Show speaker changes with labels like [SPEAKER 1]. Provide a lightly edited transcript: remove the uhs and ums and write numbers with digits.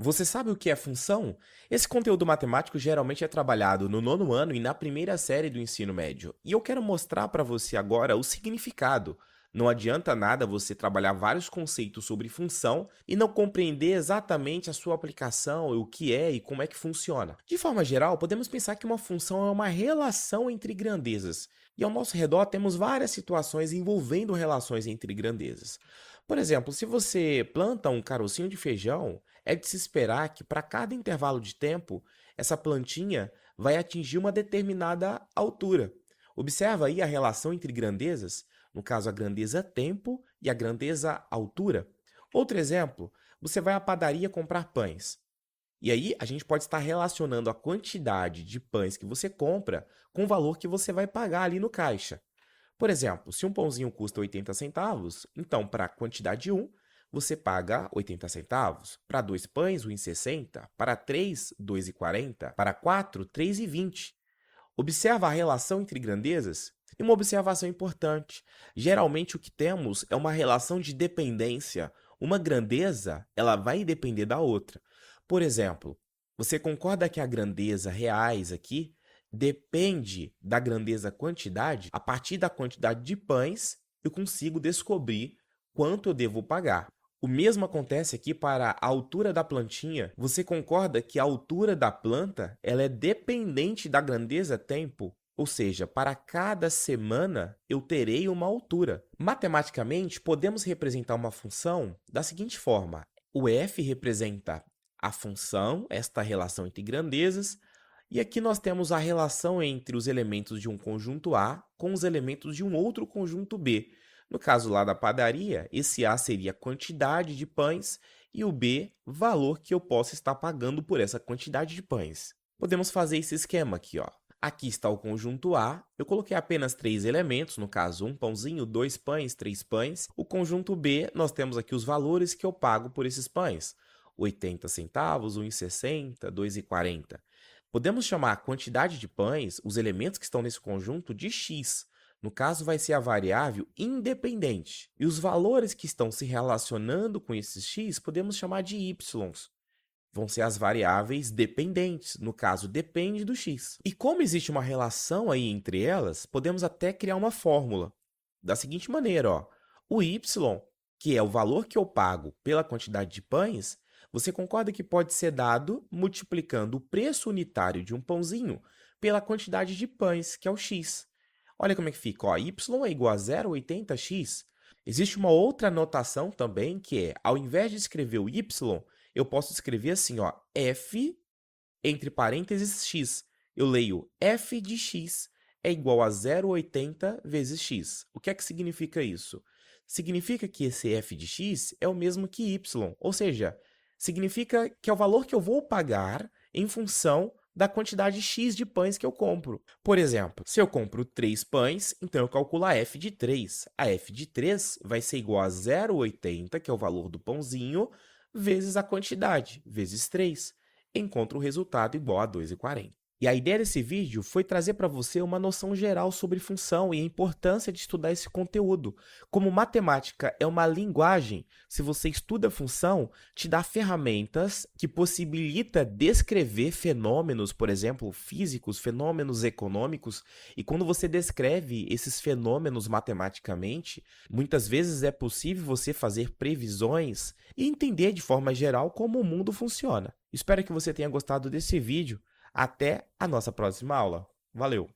[SPEAKER 1] Você sabe o que é função? Esse conteúdo matemático geralmente é trabalhado no nono ano e na primeira série do ensino médio. E eu quero mostrar para você agora o significado. Não adianta nada você trabalhar vários conceitos sobre função e não compreender exatamente a sua aplicação, o que é e como é que funciona. De forma geral, podemos pensar que uma função é uma relação entre grandezas. E ao nosso redor temos várias situações envolvendo relações entre grandezas. Por exemplo, se você planta um carocinho de feijão, é de se esperar que, para cada intervalo de tempo, essa plantinha vai atingir uma determinada altura. Observa aí a relação entre grandezas, no caso a grandeza tempo e a grandeza altura. Outro exemplo, você vai à padaria comprar pães. E aí a gente pode estar relacionando a quantidade de pães que você compra com o valor que você vai pagar ali no caixa. Por exemplo, se um pãozinho custa 80 centavos, então para a quantidade um você paga 80 centavos. Para 2 pães, 1,60. Para 3, 2,40. Para 4, 3,20. Observa a relação entre grandezas? E uma observação importante. Geralmente o que temos é uma relação de dependência. Uma grandeza, ela vai depender da outra. Por exemplo, você concorda que a grandeza reais aqui depende da grandeza quantidade? A partir da quantidade de pães, eu consigo descobrir quanto eu devo pagar. O mesmo acontece aqui para a altura da plantinha. Você concorda que a altura da planta ela é dependente da grandeza tempo? Ou seja, para cada semana eu terei uma altura. Matematicamente, podemos representar uma função da seguinte forma. O f representa a função, esta relação entre grandezas, e aqui nós temos a relação entre os elementos de um conjunto A com os elementos de um outro conjunto B. No caso lá da padaria, esse A seria a quantidade de pães e o B, valor que eu posso estar pagando por essa quantidade de pães. Podemos fazer esse esquema aqui, ó. Aqui está o conjunto A, eu coloquei apenas 3 elementos, no caso um pãozinho, 2 pães, 3 pães. O conjunto B, nós temos aqui os valores que eu pago por esses pães. 80 centavos, 1,60, 2,40. Podemos chamar a quantidade de pães, os elementos que estão nesse conjunto, de x. No caso, vai ser a variável independente. E os valores que estão se relacionando com esses x, podemos chamar de y. Vão ser as variáveis dependentes, no caso, depende do x. E como existe uma relação aí entre elas, podemos até criar uma fórmula. Da seguinte maneira, ó, o y, que é o valor que eu pago pela quantidade de pães, você concorda que pode ser dado multiplicando o preço unitário de um pãozinho pela quantidade de pães, que é o x. Olha como é que fica, ó, y é igual a 0,80x. Existe uma outra notação também, que é, ao invés de escrever o y, eu posso escrever assim, ó, f entre parênteses x. Eu leio f de x é igual a 0,80 vezes x. O que é que significa isso? Significa que esse f de x é o mesmo que y, ou seja, significa que é o valor que eu vou pagar em função da quantidade x de pães que eu compro. Por exemplo, se eu compro 3 pães, então eu calculo a f de 3. A f de 3 vai ser igual a 0,80, que é o valor do pãozinho, vezes a quantidade, vezes 3. Encontro o resultado igual a 2,40. E a ideia desse vídeo foi trazer para você uma noção geral sobre função e a importância de estudar esse conteúdo. Como matemática é uma linguagem, se você estuda função, te dá ferramentas que possibilita descrever fenômenos, por exemplo, físicos, fenômenos econômicos, e quando você descreve esses fenômenos matematicamente, muitas vezes é possível você fazer previsões e entender de forma geral como o mundo funciona. Espero que você tenha gostado desse vídeo. Até a nossa próxima aula. Valeu!